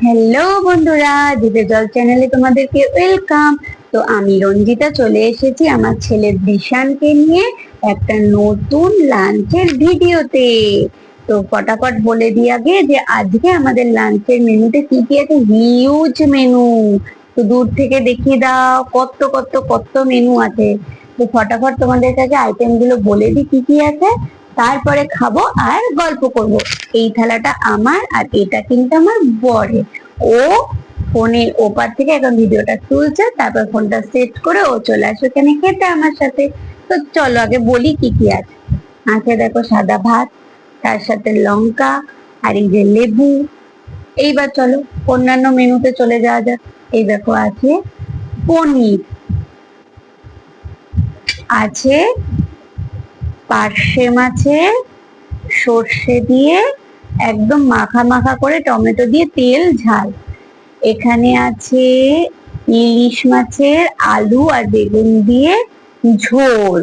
Hello বন্ধুরা, জিভে জল চ্যানেলে তোমাদেরকে ওয়েলকাম। তো আমি রঞ্জিতা চলে এসেছি আমার ছেলে দিশানকে নিয়ে একটা নতুন লাঞ্চের ভিডিওতে। তো ফটাফট বলে দিই আগে যে আজকে আমাদের লাঞ্চের মেনুতে কি কি আছে। হিউজ মেনু, তো দূর থেকে দেখিয়ে দাও কত কত কত মেনু আছে। তো ফটাফট তোমাদের কাছে আইটেম গুলো বলে দিই কি কি আছে, তারপরে খাবো আর গল্প করব। এই থালাটা আমার আর এটা কিন্তু আমার বরের। ও ফোনের ওপার থেকে এখন ভিডিওটা তুলছে, তারপর ফোনটা সেট করে ও চলে আসবে এখানে খেতে আমার সাথে। তো চলো আগে বলি কি কি আছে। আছে দেখো সাদা ভাত, তার সাথে লঙ্কা আর এই যে লেবু। এইবার চলো অন্যান্য মেনুতে চলে যাওয়া যাক। এই দেখো আছে পনির, আছে পার্শে মাছের সর্ষে দিয়ে একদম মাখা মাখা করে টমেটো দিয়ে তেল ঝাল। এখানে আছে ইলিশ মাছের আলু আর বেগুন দিয়ে ঝোল।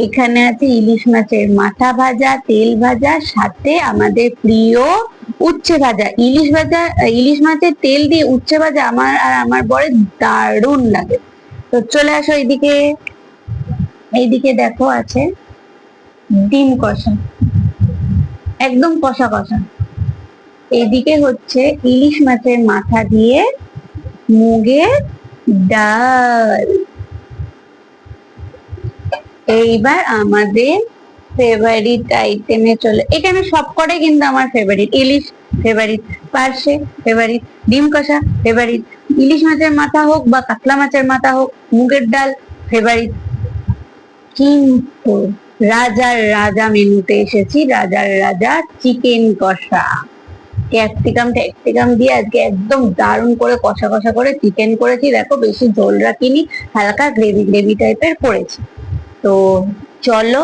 এখানে আছে ইলিশ মাছের মাথা ভাজা, তেল ভাজা, সাথে আমাদের প্রিয় উচ্ছে ভাজা। ইলিশ মাছের তেল দিয়ে উচ্ছে ভাজা আমার আর আমার বরের দারুণ লাগে। তো চলে আসো এইদিকে। এইদিকে দেখো আছে ডিম কষা, একদম কষা কষা। এইদিকে হচ্ছে ইলিশ মাছের মাথা দিয়ে মুগের ডাল। এইবার আমাদের ফেভারিট আইটেমে চলে, এখানে সবকটাই কিন্তু আমার ফেভারিট। ইলিশ ফেভারিট, পার্শে ফেভারিট, ডিম কষা ফেভারিট, ইলিশ মাছের মাথা হোক বা কাতলা মাছের মাথা হোক, মুগের ডাল ফেভারিট। কিন্তু রাজার রাজা মেনুতে এসেছি, রাজার রাজা চিকেন কষা। ক্যাপসিকাম দিয়ে আজকে একদম দারুণ করে কষা কষা করে চিকেন করেছি। দেখো বেশি ঝোল রাখিনি, হালকা গ্রেভি গ্রেভি টাইপের করেছি। তো চলো,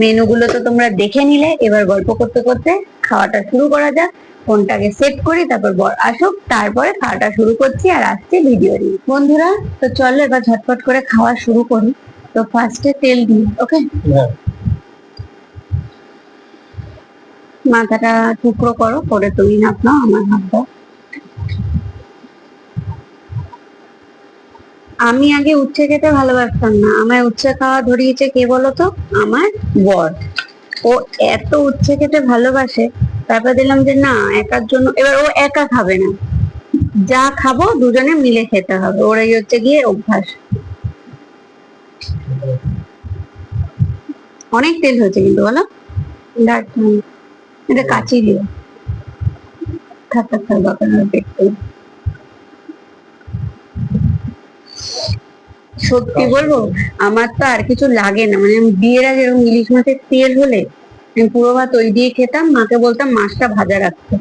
মেনুগুলো তো তোমরা দেখে নিলে, এবার গল্প করতে করতে খাওয়াটা শুরু করা যাক। ফোনটাকে সেট করি, তারপর বর আসুক, তারপরে খাওয়াটা শুরু করছি আর আসছে ভিডিও নিয়ে। বন্ধুরা তো চলো এবার ঝটপট করে খাওয়া শুরু করি। তো ফার্স্টে তেল দিই, ওকে। মাথাটা টুকরো করো, করে তুমি নাপ নাও, আমার হাত দাও। আমি আগে উচ্ছে খেতে ভালোবাসতাম না, আমায় উচ্ছে খাওয়া ধরিয়েছে কে বলতো? আমার বর। ও এত উচ্ছে খেতে ভালোবাসে, তারপর দিলাম যে না, একার জন্য এবার ও একা খাবে না, যা খাবো দুজনে মিলে খেতে হবে, ওর এই হচ্ছে গিয়ে অভ্যাস। অনেক তেল হয়েছে কিন্তু বলো। এটা কাচি দিও, থাক থাক থাক, দরকার নেই একটু। সত্যি বলবো, আমার তো আর কিছু লাগে না, মানে আমি বিয়ের আগে এরকম ইলিশ মাছের তেল হলে আমি পুরো ভাত ওই দিয়ে খেতাম, মাকে বলতাম মাছটা ভাজা রাখতে।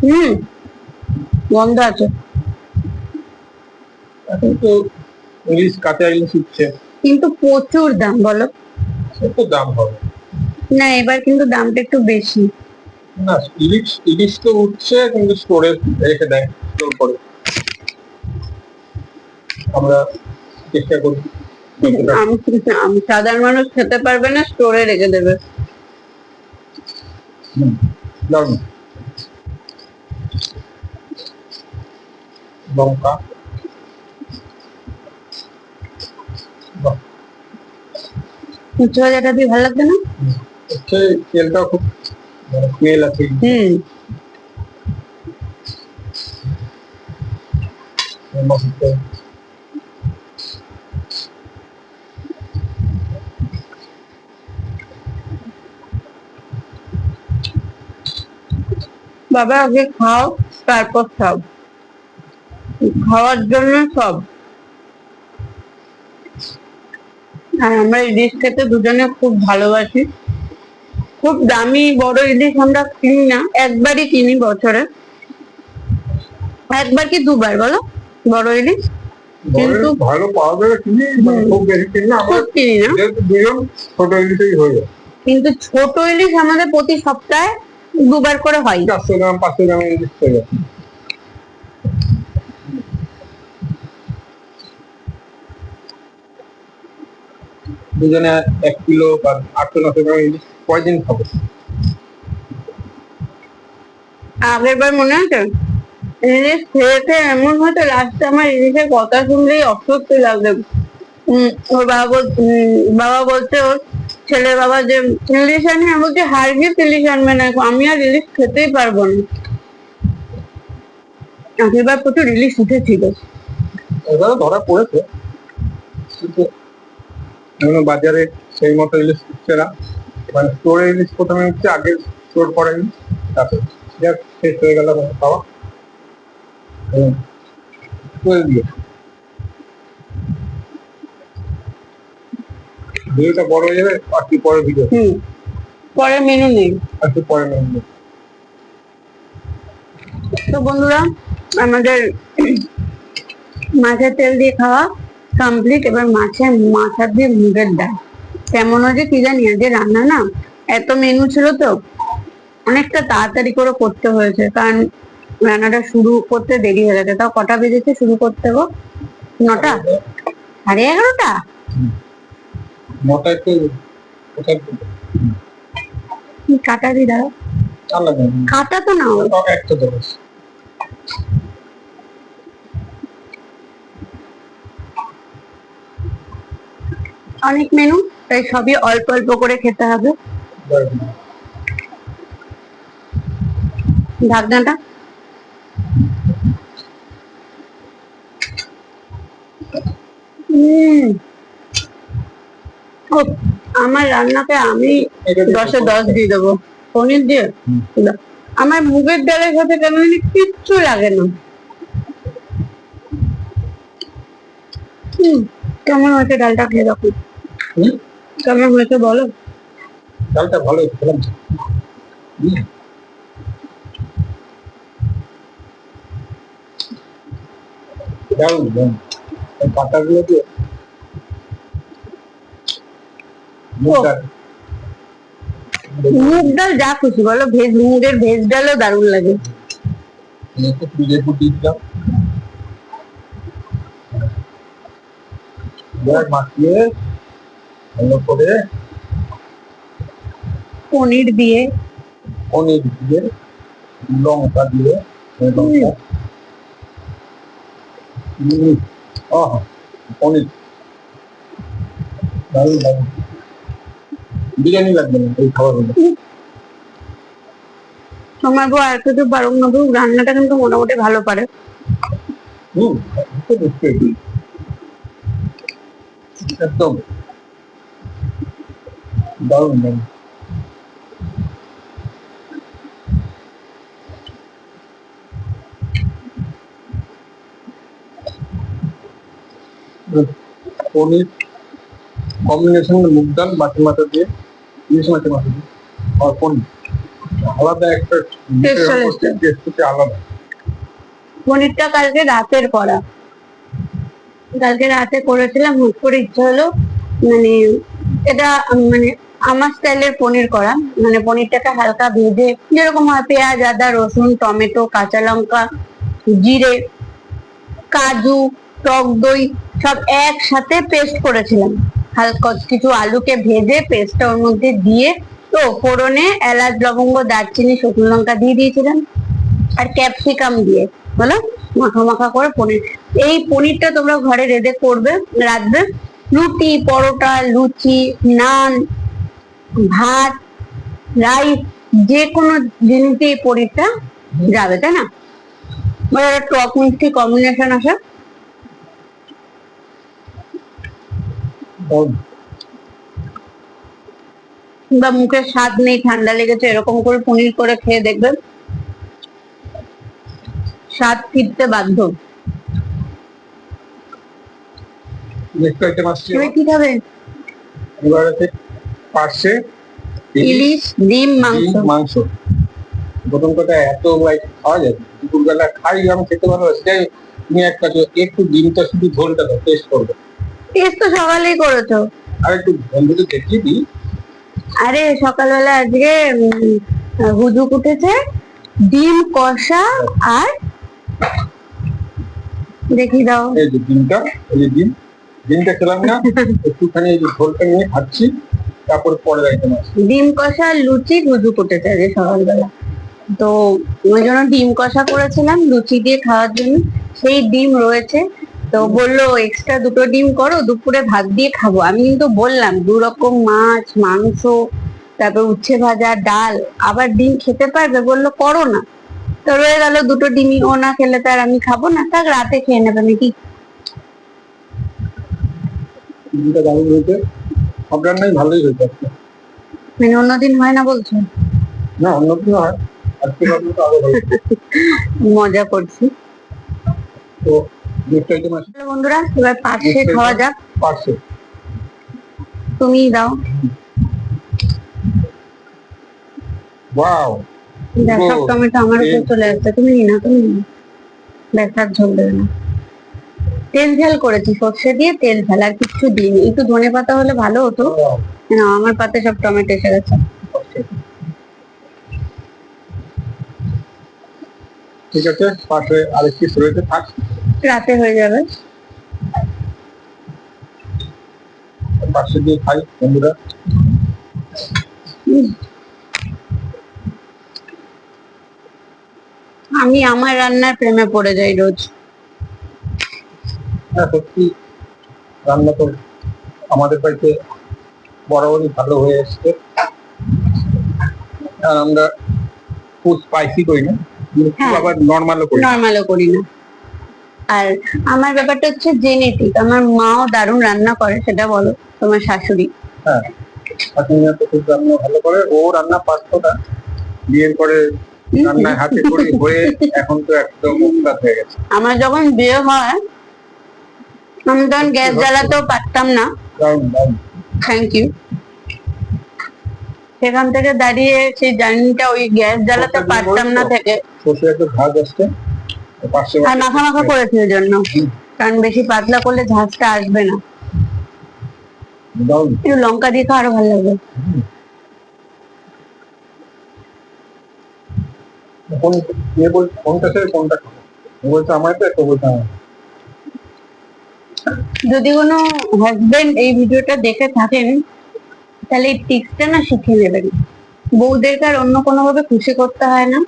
হুম, গন্ধ আছে কিন্তু ইলিশ, কাঁচা ইলিশ উঠছে, কিন্তু প্রচুর দাম বলো। সে তো দাম হবে না, এবার কিন্তু দামটা একটু বেশি। না। ইলিশ ইলিশ তো উঠছে, কিন্তু স্টোরে রেখে দেয়, স্টোর করে। আমরা চেষ্টা করি যতটা। আমি আমি সাধারণ মানুষ খেতে পারবে না, স্টোরে রেখে দেবে। দারুণ। লঙ্কা, বাহ, উচ্ছে ভাজাটা দিয়ে ভালো লাগবে না? হচ্ছে তেলটা খুব তেল আছে। বাবা আগে খাও, তারপর সব। খাওয়ার জন্য সব। আর আমরা ইলিশ খেতে দুজনে খুব ভালোবাসি। খুব দামি বড় ইলিশ আমরা কিনি না, একবারই কিনি বছরে। একবার কি দুবার বলো বড় ইলিশ? কিন্তু ভালো পাওয়া যাবে কিনি, খুব বেশি কিনি না, আমরা কিনি না, দুজন ছোট ইলিশই হয়ে যায়। কিন্তু ছোট ইলিশ আমাদের প্রতি সপ্তাহে দুবার করে হয়। 400 গ্রাম 500 গ্রামের ইলিশ হয়ে যায়। দুজনে 1 কিলো বা 800-900 গ্রাম ইলিশ কয়দিন খাবো? আগের বার মনে আছে ইলিশ খেয়েছে এমন হতো, লাস্টে আমার ইলিশের কথা শুনলেই অস্বস্তি লাগবে। ওর বাবা বলছে ওর ছেলের বাবা যে ইলিশ আনি, আমি বলছি হারগিস ইলিশ আনবে না, আমি আর ইলিশ খেতেই পারবো না। আগের বার প্রচুর ইলিশ উঠেছিল। এবারে ধরা পড়েছে, কিন্তু এখনো বাজারে সেই মতো ইলিশ উঠছে না। মানে স্টোরে ইলিশ প্রথমে উঠছে, আগে স্টোর করেনি, তারপর যা শেষ হয়ে গেল আমার খাওয়া। করে দিয়ে ভিডিওটা বড় হয়ে যাবে, আর কি পরে ভিডিও, পরে মেনু নেই। আর কি পরে নেই। তো বন্ধুরা, আমাদের মাছের তেল দিয়ে খাওয়া কমপ্লিট। এবার মাছের মাথা দিয়ে মুগের ডাল কেমন হয়েছে কি জানি। আজকে রান্না না এত মেনু ছিল তো অনেকটা তাড়াতাড়ি করে করতে হয়েছে, কারণ রান্নাটা শুরু করতে দেরি হয়ে গেছে। তাও কটা বেজেছে শুরু করতে গো? 9টা, 11:30। নটায় তো কোথায় কাটা দি দাও, আলাদা কাটা তো নাও। একটা দেবো। অনেক মেনু, তাই সবই অল্প অল্প করে খেতে হবে। ঢাকনাটা ও, আমার রান্নাকে আমি 10-এ 10 দিয়ে দেবো। পনির দিয়ে আমার মুগের ডালের সাথে কেমন জানি কিচ্ছু লাগে না। কেমন হয়েছে ডালটা খেয়ে দেখো, কেমন হয়েছে বলো। ডালটা ভালো খেলাম। ডাল পাতাগুলো দিয়ে মুগ ডাল যা খুশি বলো, মুগের ভেজ ডালও দারুণ লাগে। মাখিয়ে ভালো করে পনির দিয়ে লঙ্কা দিয়ে পনির দারুণ দারুণ। বিরিয়ানি লাগবে না এই খাবারগুলো। তোমার বউ আর কিছু পারুক না পারুক, রান্নাটা কিন্তু মোটামুটি ভালো পারে। একদম দারুণ দারুণ। পনির কম্বিনেশন মুগ ডাল মাছের মাথা দিয়ে, ইলিশ মাছের মাথা দিয়ে আর পনির, আলাদা একটা টেস্ট আলাদা। পনিরটা কালকে রাতের করা, কালকে রাতে করেছিলাম, হুট করে ইচ্ছা হলো মানে এটা মানে আমার স্টাইলের পনির করা। মানে পনিরটাকে হালকা ভেজে যেরকম হয়, পেঁয়াজ আদা রসুন টমেটো কাঁচা লঙ্কা জিরে কাজু টক দই সব একসাথে পেস্ট করেছিলাম। হালকা কিছু আলুকে ভেজে পেস্টটা ওর মধ্যে দিয়ে, তো ফোড়নে এলাচ লবঙ্গ দারচিনি শুকনো লঙ্কা দিয়ে দিয়েছিলাম, আর ক্যাপসিকাম দিয়ে বলো মাখা মাখা করে পনির। এই পনিরটা তোমরা ঘরে রেডি করবে, রাখবে রুটি পরোটা লুচি নান ভাত রাইস যে কোনো জিনিসে এই পনিরটা যাবে, তাই না? টক মিষ্টি কম্বিনেশন আছে। বা মুখের স্বাদ নেই, ঠান্ডা লেগেছে, এরকম করে পনির করে খেয়ে দেখবেন, স্বাদ ফিরতে বাধ্য। কি খাবে? পাশে ইলিশ ডিম মাংস। প্রথম কথা এত খাওয়া যায়, দুপুরবেলা খাই আমি খেতে ভালোবাসি। যাই তুমি একটা একটু ডিমটা শুধু ঝোলটা টেস্ট করবে। টেস্ট তো সকালেই করেছো। আর একটু বন্ধুদের দেখিয়ে দিই। আরে সকালবেলা আজকে হুজুক উঠেছে, ডিম কষা আর দেখি দাও এই যে ডিমটা, এই যে ডিমটা খেলাম না, একটুখানি এই যে ঝোলটা নিয়ে খাচ্ছি, তারপর পরে আইটেম আছে। ডিম কষা লুচি হুজুক উঠেছে আজকে সকালবেলা। তো ওই জন্য ডিম কষা করেছিলাম লুচি দিয়ে খাওয়ার জন্য, সেই ডিম রয়েছে। তো বললো এক্সট্রা 2টো ডিম করো, দুপুরে ভাত দিয়ে খাবো। আমি কিন্তু বললাম 2 রকম মাছ, মাংস, তারপর উচ্ছে ভাজা, ডাল, আবার ডিম খেতে পারবে? বললো করো না। তো রয়ে গেল 2টো ডিমই, ও না খেলে তো আর আমি খাবো না, থাক রাতে খেয়ে নেবে নাকি। ডিমটা দারুণ হয়েছে, সব রান্নাই ভালোই হয়েছে আজকে। মানে অন্যদিন হয় না বলছো? না অন্যদিন হয়, আজকে ভাবলে তো আরো ভালো। মজা করছি। তো নেক্সট আইটেম আছে চলো বন্ধুরা, এবার পার্সে খাওয়া যাক। পার্সে। তুমি দাও। ওয়াও, দেখ সব টমেটো আমার উপর চলে আসছে। তুমি নি না, তুমি নি। দেখার ঝোল দেবে না। তেল ঝাল করেছি, সর্ষে দিয়ে তেল ঝাল, আর কিছু দিইনি। একটু ধনে পাতা হলে ভালো হতো। না, আমার পাতে সব টমেটো এসে গেছে। ঠিক আছে, পাশে আরেক পিস রয়েছে, থাক রাতে হয়ে যাবে। পাশে দিয়ে খাই বন্ধুরা। আমি আমার রান্নার প্রেমে পড়ে যাই রোজ। হ্যাঁ সত্যি, রান্না তো আমাদের বাড়িতে বরাবরই ভালো হয়ে এসছে। আর আমরা খুব স্পাইসি করি না, কিন্তু খুব হ্যাঁ। আবার নর্মালও করি না। নর্মালও করি না। আর আমার ব্যাপারটা হচ্ছে জেনেটিক। আমার মাও দারুণ রান্না করে, সেটা বলো তোমার শাশুড়ি। হ্যাঁ, শাশুড়িমা তো খুব রান্না ভালো করে, ও রান্না পারতো না, বিয়ের পরে রান্নায় হাতে খড়ি হয়ে এখন তো একদম উস্তাদ হয়ে গেছে। আমার যখন বিয়ে হয়, আমি তখন গ্যাস জ্বালাতেও পারতাম না। দারুণ দারুণ। Thank you. সেখান থেকে দাঁড়িয়ে সেই জার্নিটা, ওই গ্যাস জ্বালাতে পারতাম না থেকে, সর্ষে একটা ঝাঁজ আসছে পাশে আর মাখা মাখা করেছি ওই জন্য, কারণ বেশি পাতলা করলে ঝাঁজটা আসবে না। দারুণ। একটু লঙ্কা দিয়ে আরো ভালো লাগবে। কোন কোনটা ছেড়ে কোনটা খাবো, ও বলছে আমার তো, একটা বলছে আমার। যদি কোনো হাজবেন্ড এই ভিডিওটা দেখে থাকেন, তাহলে এই টিপসটা না শিখে নেবেন। বউদেরকে আর অন্য কোনো ভাবে খুশি করতে হয় না।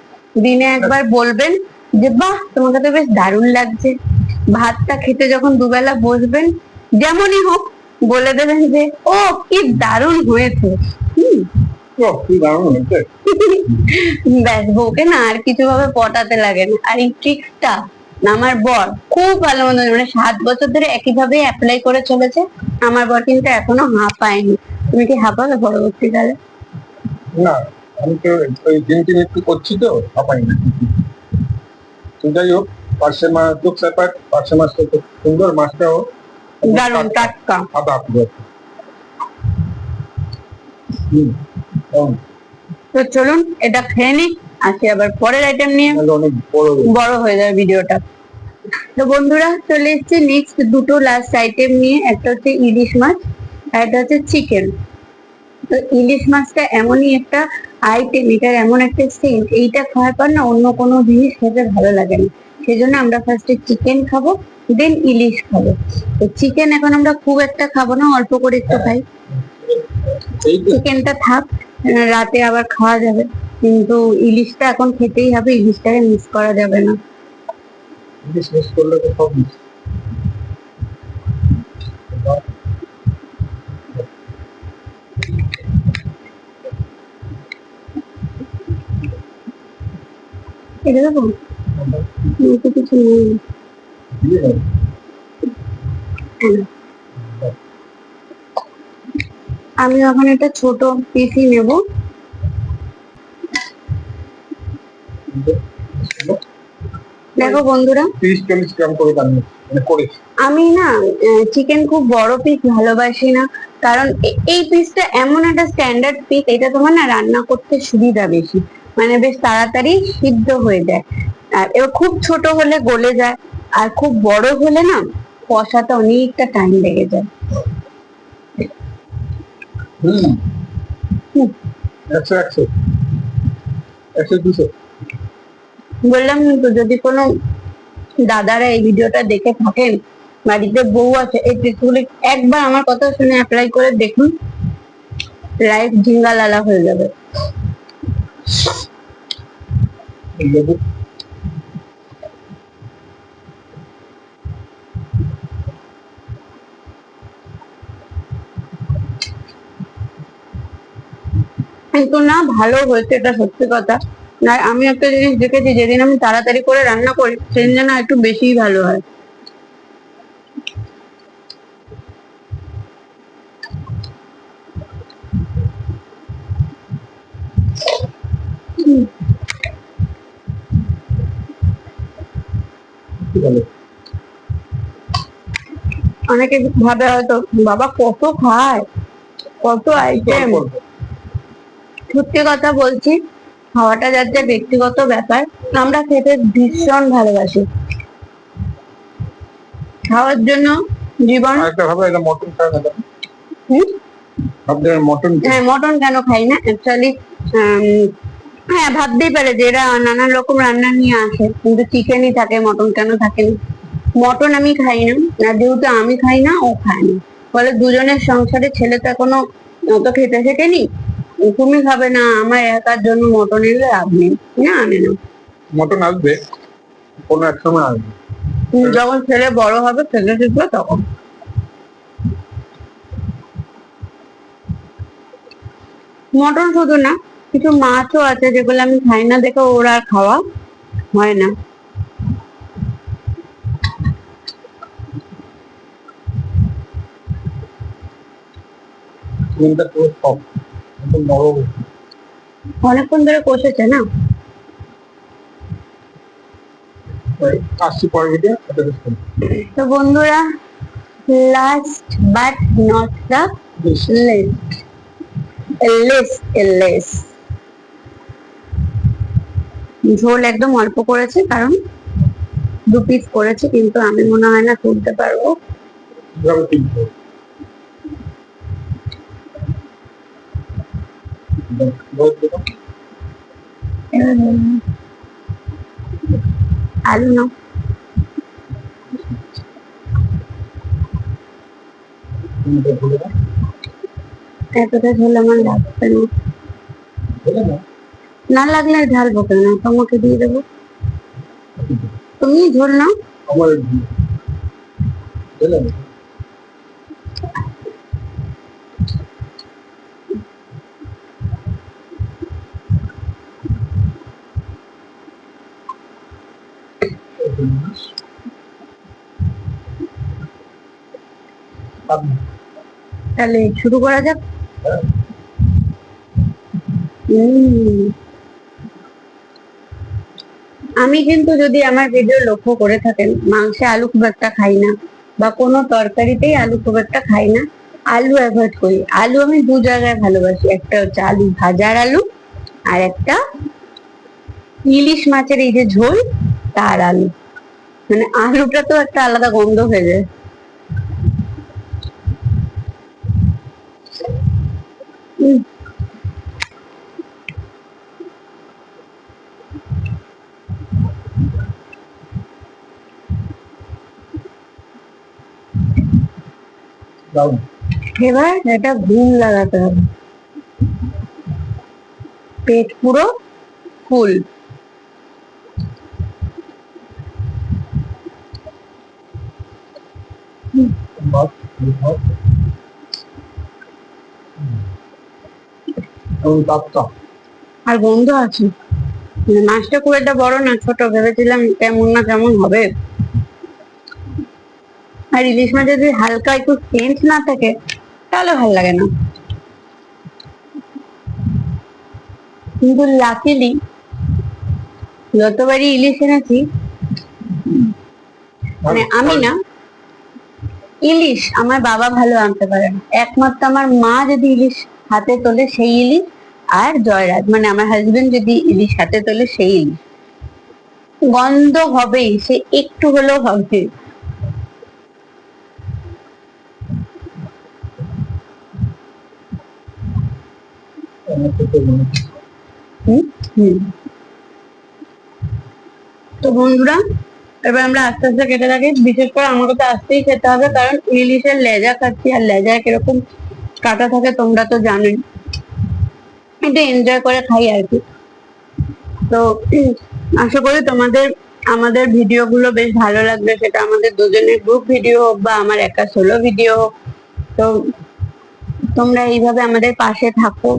দিনে একবার বলবেন যে বাহ তোমাকে তো বেশ দারুণ লাগছে। ভাতটা খেতে যখন দুবেলা বসবেন, যেমনই হোক বলে দেবেন যে ও কি দারুণ হয়েছে। কি দারুণ হয়েছে। ব্যাস, বউকে না আর কিছু ভাবে পটাতে লাগে না। আর এই ট্রিক্সটা আমার বর খুব ভালো মতো, মানে 7 বছর ধরে একইভাবে অ্যাপ্লাই করে চলেছে। আমার বর কিন্তু এখনো হাঁপায়নি। তুমি কি হাঁপাবে পরবর্তীকালে? না, আমি তো ওই জিম একটু করছি তো, হাঁপাই না। তো যাই হোক, পার্শে মাছ দুঃখ ব্যাপার, পার্শে মাছটা খুব সুন্দর, মাছটাও দারুণ টাটকা। সাদা পুরো। তো চলুন এটা খেয়ে নি, আসি আবার পরের আইটেম নিয়ে। অনেক বড় হয়ে যাবে ভিডিওটা। তো বন্ধুরা, চলে এসেছি নেক্সট 2টো লাস্ট আইটেম নিয়ে। একটা হচ্ছে ইলিশ মাছ, আর একটা হচ্ছে চিকেন। তো ইলিশ মাছটা এমনই একটা আইটেম, এটার এমন একটা সেন্ট, এইটা খাওয়ার পর না অন্য কোনো জিনিস খেতে ভালো লাগে না। সেজন্য আমরা ফার্স্টে চিকেন খাবো, দেন ইলিশ খাবো। তো চিকেন এখন আমরা খুব একটা খাবো না, অল্প করে একটু খাই। চিকেনটা থাক, রাতে আবার খাওয়া যাবে। কিন্তু ইলিশটা এখন খেতেই হবে, ইলিশটাকে মিস করা যাবে না। মিস করলে তো সব মিস। এটা দেবো, তো কিছু নেই। আমি এখন একটা ছোট পিসি নেব। দেখো বন্ধুরা, 30-40 গ্রাম করে রান্না মানে করেছি। আমি না চিকেন খুব বড় পিস ভালোবাসি না, কারণ এই পিসটা এমন একটা স্ট্যান্ডার্ড পিস, এটা তোমার না রান্না করতে সুবিধা বেশি, মানে বেশ তাড়াতাড়ি সিদ্ধ হয়ে যায়। আর এবার খুব ছোট হলে গলে যায়, আর খুব বড় হলে না কষাতে অনেকটা টাইম লেগে যায়। 100-200 বললাম তো, যদি কোনো দাদারা এই ভিডিওটা দেখে থাকেন, বাড়িতে বউ আছে, এই ট্রিকগুলি একবার আমার কথা শুনে অ্যাপ্লাই করে দেখুন, লাইফ ঝিঙ্গা লালা হয়ে যাবে। লেবু কিন্তু না, ভালো হয়েছে, এটা সত্যি কথা। না, আমি একটা জিনিস দেখেছি, যেদিন আমি তাড়াতাড়ি করে রান্না করি সেদিন যেন একটু বেশিই ভালো হয়। ঠিক আছে। অনেকে ভাবে হয়তো বাবা কত খায়, কত আইটেম। সত্যি কথা বলছি, খাওয়াটা যাচ্ছে ব্যক্তিগত ব্যাপার, আমরা খেতে ভীষণ ভালোবাসি। খাওয়ার জন্য জীবন। আরেকটা ভাবে এটা মটন খায় না। হুম? আপনার মটন হ্যাঁ, মটন কেন খাই না অ্যাকচুয়ালি। হ্যাঁ, ভাবতেই পারে যে এরা নানান রকম রান্না নিয়ে আসে, কিন্তু চিকেনই থাকে, মটন কেন থাকে না। মটন আমি খাই না, আর যেহেতু আমি খাই না ও খায় না, ফলে দুজনের সংসারে ছেলে তো এখনো অত খেতে শেখেনি। তুমি খাবে না, আমার একার জন্য মটন এলে লাভ নেই, না আনে না। মটন আসবে, কোনো এক সময় আসবে। যখন ছেলে বড় হবে, খেতে শিখবে তখন। মটন শুধু না, কিছু মাছও আছে যেগুলো আমি খাই না দেখে ওর আর খাওয়া হয় না। চিকেনটা পুরো সফট, একদম নরম। অনেকক্ষণ ধরে কষেছে না। আসছি পরের ভিডিও। তো বন্ধুরা, last but not the least, ঝোল একদম অল্প করেছে, কারণ 2 পিস করেছে, কিন্তু আমি মনে হয় না তুলতে পারবো। আলু না, এতটা ঝোল আমার লাগবে না। না লাগলে ঢালবো কেন, তোমাকে দিয়ে দেবো, তুমি ঝোল নাও। তাহলে শুরু করা যাক। আমি কিন্তু, যদি আমার ভিডিও লক্ষ্য করে থাকেন, মাংসে আলু খুব একটা খাই না, বা কোনো তরকারিতেই আলু খুব একটা খাই না। আলু অ্যাভয়েড করি। আলু আমি 2 জায়গায় ভালোবাসি, একটা হচ্ছে আলু ভাজার আলু, আর একটা ইলিশ মাছের এই যে ঝোল তার আলু। মানে আলুটা তো একটা আলাদা গন্ধ হয়ে যায়। এবার এটা ঘুম লাগাতে হবে, পেট পুরো ফুল। আর গন্ধ আছে, মানে মাছটা খুব একটা বড় না, ছোট, ভেবেছিলাম কেমন না কেমন হবে। আর ইলিশ মাছ যদি হালকা একটু সেন্ট না থাকে তাহলে ভালো লাগে না। কিন্তু লাকিলি যতবারই ইলিশ এনেছি, মানে আমি না, ইলিশ আমার বাবা ভালো আনতে পারে না, একমাত্র আমার মা যদি ইলিশ হাতে তোলে সেই ইলিশ, আর জয়রাজ মানে আমার হাজবেন্ড যদি ইলিশ হাতে তোলে সেই ইলিশ, গন্ধ হবেই, সে একটু হলেও হবে। তো বন্ধুরা, এবার আমরা আস্তে আস্তে কেটে থাকি, বিশেষ করে আমাকে তো আস্তেই খেতে হবে, কারণ ইলিশের লেজা খাচ্ছি, আর লেজায় কিরকম কাটা থাকে তোমরা তো জানোই, একটু এনজয় করে খাই আর কি। তো আশা করি তোমাদের আমাদের ভিডিও গুলো বেশ ভালো লাগবে, সেটা আমাদের দুজনের গ্রুপ ভিডিও হোক বা আমার একা সোলো ভিডিও হোক। তো তোমরা এইভাবে আমাদের পাশে থাকো।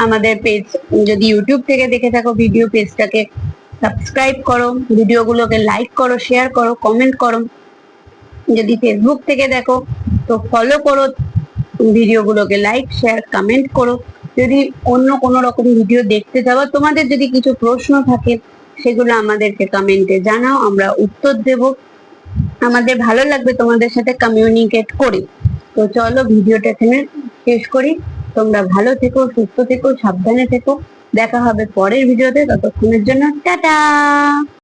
আমাদের পেজ যদি ইউটিউব থেকে দেখে থাকো, ভিডিও পেজটাকে সাবস্ক্রাইব করো, ভিডিওগুলোকে লাইক করো, শেয়ার করো, কমেন্ট করো। যদি ফেসবুক থেকে দেখো তো ফলো করো, ভিডিওগুলোকে লাইক শেয়ার কমেন্ট করো। যদি অন্য কোনো রকম ভিডিও দেখতে চাও, তোমাদের যদি কিছু প্রশ্ন থাকে সেগুলো আমাদেরকে কমেন্টে জানাও, আমরা উত্তর দেব। আমাদের ভালো লাগবে তোমাদের সাথে কমিউনিকেট করে। তো চলো ভিডিওটা এখানে শেষ করি। তোমরা ভালো থেকো, সুস্থ থেকো, সাবধানে থেকো। দেখা হবে পরের ভিডিওতে, ততক্ষণের জন্য টাটা।